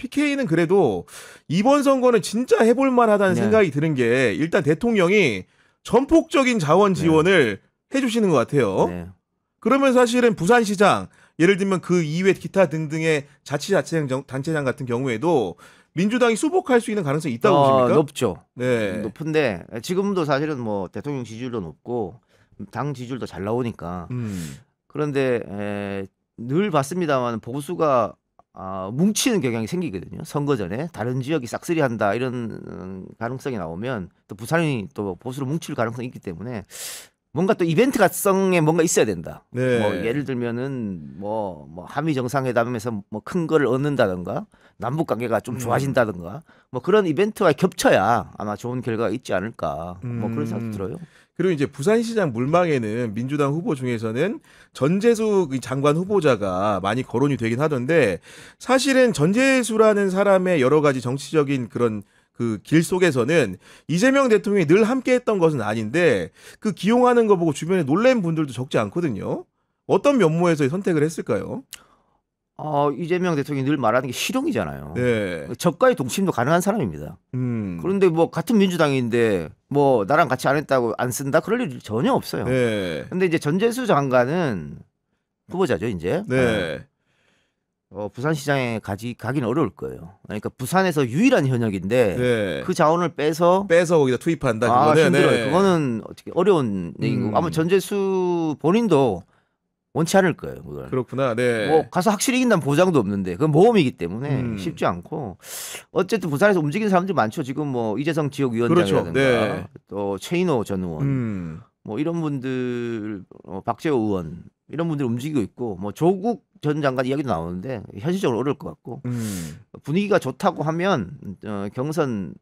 PK는 그래도 이번 선거는 진짜 해볼 만하다는 네. 생각이 드는 게 일단 대통령이 전폭적인 자원 지원을 해주시는 것 같아요. 네. 그러면 사실은 부산시장 예를 들면 그 이외 기타 등등의 자치단체장 같은 경우에도 민주당이 수복할 수 있는 가능성이 있다고 보십니까? 높죠. 네. 높은데 지금도 사실은 뭐 대통령 지지율도 높고 당 지지율도 잘 나오니까 그런데 늘 봤습니다만 보수가 뭉치는 경향이 생기거든요. 선거 전에 다른 지역이 싹쓸이한다 이런 가능성이 나오면 또 부산이 또 보수로 뭉칠 가능성이 있기 때문에 뭔가 또 이벤트성에 뭔가 있어야 된다. 네. 뭐 예를 들면은 뭐 한미 정상회담에서 뭐 큰 거를 얻는다든가 남북 관계가 좀 좋아진다든가 뭐 그런 이벤트와 겹쳐야 아마 좋은 결과가 있지 않을까. 뭐 그런 생각도 들어요. 그리고 이제 부산시장 물망에는 민주당 후보 중에서는 전재수 장관 후보자가 많이 거론이 되긴 하던데 사실은 전재수라는 사람의 여러 가지 정치적인 그런 그 길 속에서는 이재명 대통령이 늘 함께했던 것은 아닌데 그 기용하는 거 보고 주변에 놀란 분들도 적지 않거든요. 어떤 면모에서 선택을 했을까요? 이재명 대통령이 늘 말하는 게 실용이잖아요. 네. 적과의 동침도 가능한 사람입니다. 그런데 뭐 같은 민주당인데 뭐 나랑 같이 안 했다고 안 쓴다 그럴 일 전혀 없어요. 네. 근데 이제 전재수 장관은 후보자죠 이제. 네. 부산시장에 가기는 어려울 거예요. 그러니까 부산에서 유일한 현역인데 네. 그 자원을 빼서 거기다 투입한다. 그거는 힘들어요. 네. 그거는 어떻게 어려운 얘기고 아마 전재수 본인도 원치 않을 거예요. 그걸. 그렇구나. 네. 뭐 가서 확실히 이긴다는 보장도 없는데 그건 모험이기 때문에 쉽지 않고 어쨌든 부산에서 움직이는 사람들이 많죠. 지금 뭐 이재성 지역위원장이라든가 그렇죠. 네. 또 최인호 전 의원 뭐 이런 분들 박재호 의원 이런 분들이 움직이고 있고 뭐 조국 전 장관 이야기도 나오는데 현실적으로 어려울 것 같고 분위기가 좋다고 하면 경선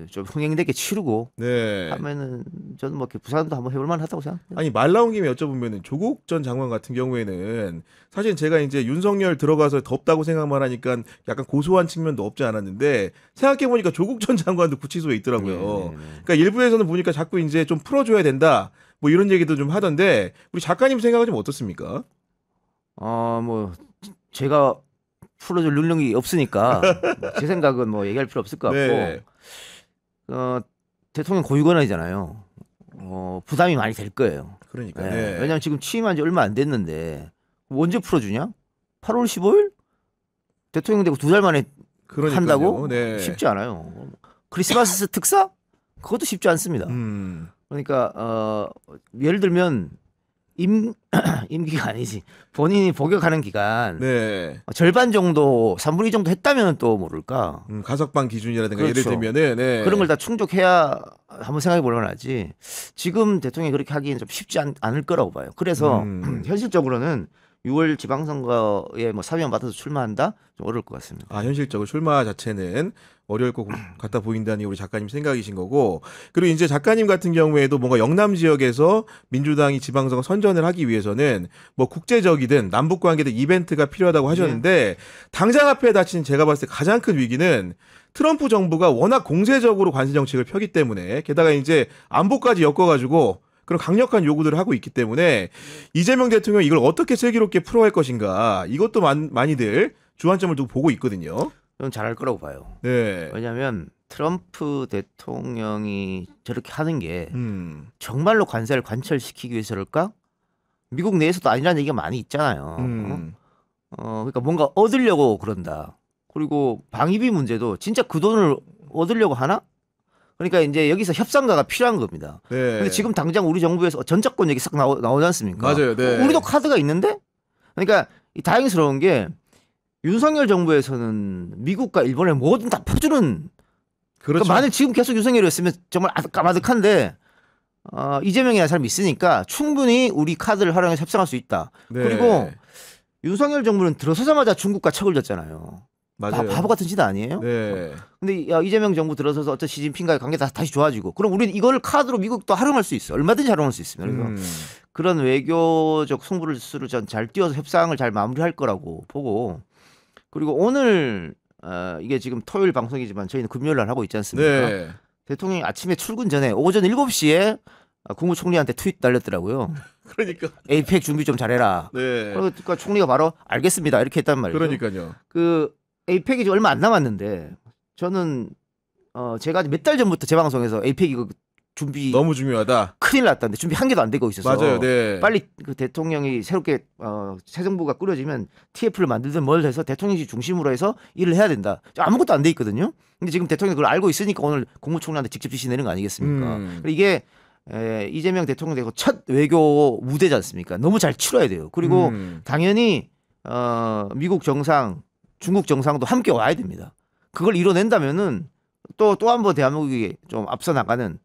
좀 흥행되게 치르고 네. 하면은 저는 뭐 부산도 한번 해볼 만하다고 생각해요. 아니 말 나온 김에 여쭤보면은 조국 전 장관 같은 경우에는 사실 제가 이제 윤석열 들어가서 덥다고 생각만 하니까 약간 고소한 측면도 없지 않았는데 생각해 보니까 조국 전 장관도 구치소에 있더라고요. 네네네. 그러니까 일부에서는 보니까 자꾸 이제 좀 풀어줘야 된다 뭐 이런 얘기도 좀 하던데 우리 작가님 생각은 좀 어떻습니까? 뭐 제가 풀어줄 능력이 없으니까 제 생각은 뭐 얘기할 필요 없을 것 같고 네. 대통령 고위권한이잖아요. 부담이 많이 될 거예요. 그러니까. 네. 네. 왜냐하면 지금 취임한 지 얼마 안 됐는데 언제 풀어주냐? 8월 15일 대통령 되고 2달 만에 그러니까요. 한다고? 네. 쉽지 않아요. 크리스마스 특사? 그것도 쉽지 않습니다. 그러니까 예를 들면 임기가 아니지. 본인이 복역하는 기간 네. 절반 정도 3분의 2 정도 했다면 또 모를까. 가석방 기준이라든가 그렇죠. 예를 들면은 네. 그런 걸 다 충족해야 한번 생각해 볼 만하지. 지금 대통령이 그렇게 하기는 좀 쉽지 않을 거라고 봐요. 그래서 현실적으로는 6월 지방선거에 뭐 사위원 맡아서 출마한다? 좀 어려울 것 같습니다. 현실적으로 출마 자체는 어려울 것 같아 보인다니 우리 작가님 생각이신 거고 그리고 이제 작가님 같은 경우에도 뭔가 영남 지역에서 민주당이 지방선거 선전을 하기 위해서는 뭐 국제적이든 남북 관계든 이벤트가 필요하다고 하셨는데 당장 앞에 닥친 제가 봤을 때 가장 큰 위기는 트럼프 정부가 워낙 공세적으로 관세 정책을 펴기 때문에 게다가 이제 안보까지 엮어가지고 그런 강력한 요구들을 하고 있기 때문에 이재명 대통령이 이걸 어떻게 슬기롭게 풀어갈 것인가 이것도 많이들 주안점을 두고 보고 있거든요. 저는 잘할 거라고 봐요. 네. 왜냐하면 트럼프 대통령이 저렇게 하는 게 정말로 관세를 관철시키기 위해서일까? 미국 내에서도 아니라는 얘기가 많이 있잖아요. 그러니까 뭔가 얻으려고 그런다. 그리고 방위비 문제도 진짜 그 돈을 얻으려고 하나? 그러니까 이제 여기서 협상가가 필요한 겁니다. 네. 근데 지금 당장 우리 정부에서 전작권 얘기 싹 나오지 않습니까? 맞아요. 네. 우리도 카드가 있는데? 그러니까 다행스러운 게 윤석열 정부에서는 미국과 일본에 뭐든 다 퍼주는. 그렇죠. 그러니까 만약 지금 계속 윤석열이었으면 정말 까마득한데 이재명이라는 사람이 있으니까 충분히 우리 카드를 활용해서 협상할 수 있다. 네. 그리고 윤석열 정부는 들어서자마자 중국과 척을 졌잖아요. 맞아요. 바보 같은 짓 아니에요? 네. 근데 이재명 정부 들어서서 어떤 시진핑과의 관계가 다시 좋아지고 그럼 우리는 이걸 카드로 미국도 활용할 수 있어. 얼마든지 활용할 수 있습니다. 그래서 그런 외교적 승부를 전 잘 띄워서 협상을 잘 마무리할 거라고 보고 그리고 오늘 이게 지금 토요일 방송이지만 저희는 금요일 날 하고 있지 않습니까? 네. 대통령이 아침에 출근 전에 오전 7시에 국무총리한테 트윗 날렸더라고요. 그러니까. 에이펙 준비 좀 잘해라. 네. 그러니까 총리가 바로 알겠습니다. 이렇게 했단 말이죠. 그러니까요. 그 에이펙이 얼마 안 남았는데 저는 제가 몇 달 전부터 재방송에서 에이펙 이거 준비 너무 중요하다. 큰일 났다는데 준비 한 개도 안 되고 있어서 맞아요. 네. 빨리 그 대통령이 새롭게 새 정부가 꾸려지면 TF를 만들든 뭘 해서 대통령실 중심으로 해서 일을 해야 된다. 아무것도 안 돼 있거든요. 근데 지금 대통령이 그걸 알고 있으니까 오늘 국무총리한테 직접 지시 내는 거 아니겠습니까? 이게 이재명 대통령 되고 첫 외교 무대지 않습니까? 너무 잘 치러야 돼요. 그리고 당연히 미국 정상, 중국 정상도 함께 와야 됩니다. 그걸 이뤄낸다면은 또 한 번 대한민국이 좀 앞서 나가는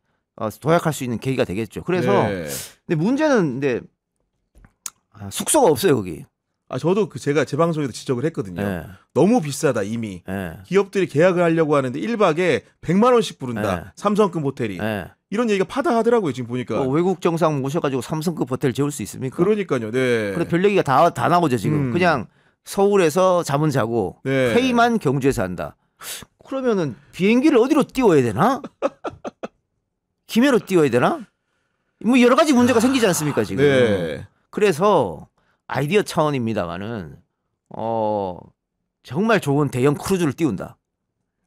도약할 수 있는 계기가 되겠죠. 그래서 네. 근데 문제는 근데 숙소가 없어요 거기. 저도 제가 제 방송에서 지적을 했거든요. 예. 너무 비싸다 이미. 예. 기업들이 계약을 하려고 하는데 1박에 100만 원씩 부른다. 예. 삼성급 호텔이. 예. 이런 얘기가 파다하더라고요 지금 보니까. 외국 정상 모셔가지고 삼성급 호텔 재울 수 있습니까? 그러니까요. 네. 근데 별 얘기가 다 나오죠 지금. 그냥 서울에서 잠은 자고 네. 회의만 경주에서 한다. 그러면은 비행기를 어디로 띄워야 되나? 김해로 띄워야 되나? 뭐 여러 가지 문제가 생기지 않습니까 지금. 네. 그래서 아이디어 차원입니다만은 정말 좋은 대형 크루즈를 띄운다.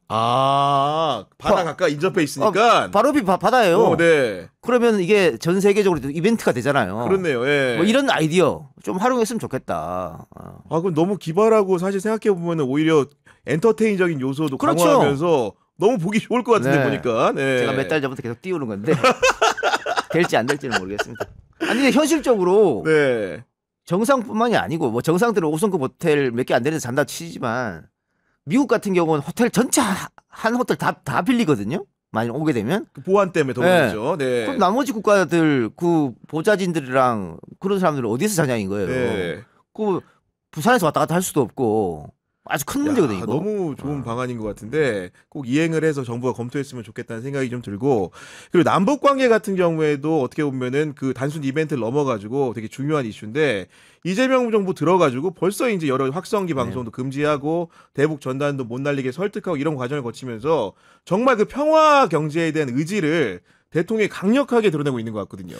바다 가까이 인접해 있으니까. 바로 옆이 바다예요. 네. 그러면 이게 전 세계적으로 이벤트가 되잖아요. 그렇네요. 예. 뭐 이런 아이디어 좀 활용했으면 좋겠다. 그럼 너무 기발하고 사실 생각해 보면 오히려 엔터테인적인 요소도 그렇죠. 강화하면서 너무 보기 좋을 것 같은데 네. 보니까. 네. 제가 몇 달 전부터 계속 띄우는 건데 될지 안 될지는 모르겠습니다. 아니 근데 현실적으로 네. 정상뿐만이 아니고 뭐 정상들은 5성급 호텔 몇 개 안 되는 데 잔다 치지만 미국 같은 경우는 호텔 전체 한 호텔 다 빌리거든요. 만약 오게 되면 그 보안 때문에 더 네. 그렇죠. 네. 그럼 나머지 국가들 그 보좌진들이랑 그런 사람들은 어디서 자냐인 거예요. 네. 그 부산에서 왔다 갔다 할 수도 없고 아주 큰 문제거든요. 이거. 너무 좋은 방안인 것 같은데 꼭 이행을 해서 정부가 검토했으면 좋겠다는 생각이 좀 들고, 그리고 남북 관계 같은 경우에도 어떻게 보면은 그 단순 이벤트를 넘어가지고 되게 중요한 이슈인데 이재명 정부 들어가지고 벌써 이제 여러 확성기 방송도 금지하고 대북 전단도 못 날리게 설득하고 이런 과정을 거치면서 정말 그 평화 경제에 대한 의지를 대통령이 강력하게 드러내고 있는 것 같거든요.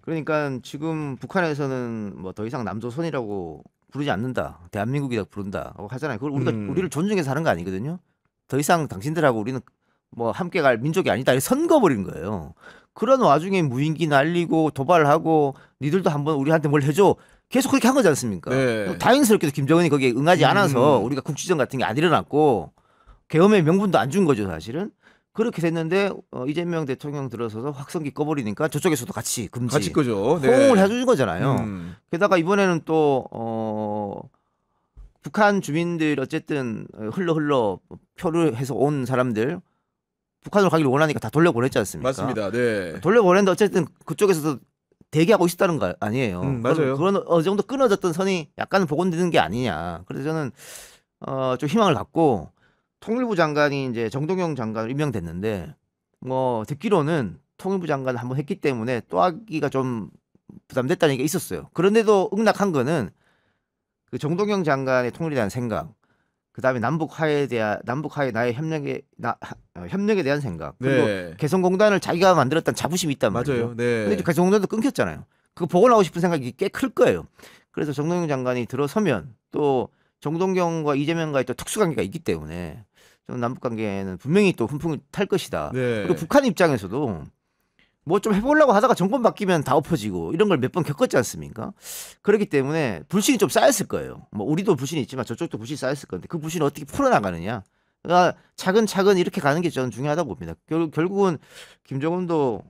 그러니까 지금 북한에서는 뭐 더 이상 남조선이라고 부르지 않는다. 대한민국이라고 부른다고 하잖아요. 그걸 우리를 존중해서 하는 거 아니거든요. 더 이상 당신들하고 우리는 뭐 함께 갈 민족이 아니다. 이렇게 선거버린 거예요. 그런 와중에 무인기 날리고 도발하고 니들도 한번 우리한테 뭘 해줘. 계속 그렇게 한 거지 않습니까? 네. 다행스럽게도 김정은이 거기에 응하지 않아서 우리가 국지전 같은 게 안 일어났고 계엄의 명분도 안 준 거죠 사실은. 그렇게 됐는데 이재명 대통령 들어서서 확성기 꺼버리니까 저쪽에서도 같이 금지. 같이 거죠. 호응을 해준 거잖아요. 게다가 이번에는 또 북한 주민들 어쨌든 흘러 표를 해서 온 사람들 북한으로 가기를 원하니까 다 돌려보냈지 않습니까? 맞습니다. 네. 돌려보냈는데 어쨌든 그쪽에서도 대기하고 있었다는 거 아니에요. 맞아요. 그런 어느 정도 끊어졌던 선이 약간은 복원되는 게 아니냐. 그래서 저는 좀 희망을 갖고 통일부 장관이 이제 정동영 장관으로 임명됐는데 뭐 듣기로는 통일부 장관을 한번 했기 때문에 또 하기가 좀 부담됐다는 얘기가 있었어요. 그런데도 응낙한 거는 그 정동영 장관의 통일에 대한 생각, 그 다음에 남북 화해에 나의 협력에 대한 생각, 그리고 네. 개성공단을 자기가 만들었다는 자부심이 있단 말이에요. 맞아요. 네. 근데 개성공단도 끊겼잖아요. 그거 복원하고 싶은 생각이 꽤 클 거예요. 그래서 정동영 장관이 들어서면 또 정동영과 이재명과의 또 특수관계가 있기 때문에 좀 남북관계는 분명히 또 훈풍이 탈 것이다. 네. 그리고 북한 입장에서도 뭐 좀 해보려고 하다가 정권 바뀌면 다 엎어지고 이런 걸 몇 번 겪었지 않습니까? 그렇기 때문에 불신이 좀 쌓였을 거예요. 뭐 우리도 불신이 있지만 저쪽도 불신이 쌓였을 건데 그 불신을 어떻게 풀어나가느냐. 그러니까 차근차근 이렇게 가는 게 저는 중요하다고 봅니다. 결국은 김정은도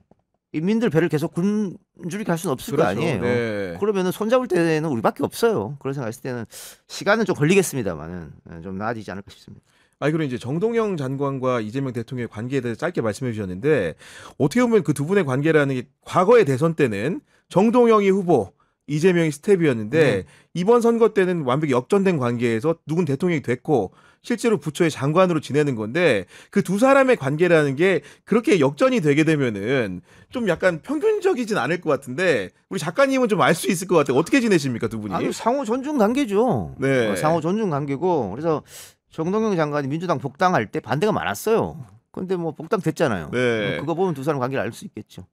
인민들 배를 계속 굶주리게 할 수는 없을 거 아니에요. 네. 그러면은 손잡을 때는 우리밖에 없어요. 그런 생각했을 때는 시간은 좀 걸리겠습니다만은 좀 나아지지 않을까 싶습니다. 그리고 이제 정동영 장관과 이재명 대통령의 관계에 대해서 짧게 말씀해 주셨는데 어떻게 보면 그 두 분의 관계라는 게 과거의 대선 때는 정동영이 후보, 이재명이 스텝이었는데 이번 선거 때는 완벽히 역전된 관계에서 누군 대통령이 됐고 실제로 부처의 장관으로 지내는 건데 그 두 사람의 관계라는 게 그렇게 역전이 되게 되면은 좀 약간 평균적이진 않을 것 같은데 우리 작가님은 좀 알 수 있을 것 같아요. 어떻게 지내십니까 두 분이? 아니 상호 존중 관계죠. 네. 상호 존중 관계고 그래서 정동영 장관이 민주당 복당할 때 반대가 많았어요. 근데 뭐 복당 됐잖아요. 네. 그거 보면 두 사람 관계를 알 수 있겠죠.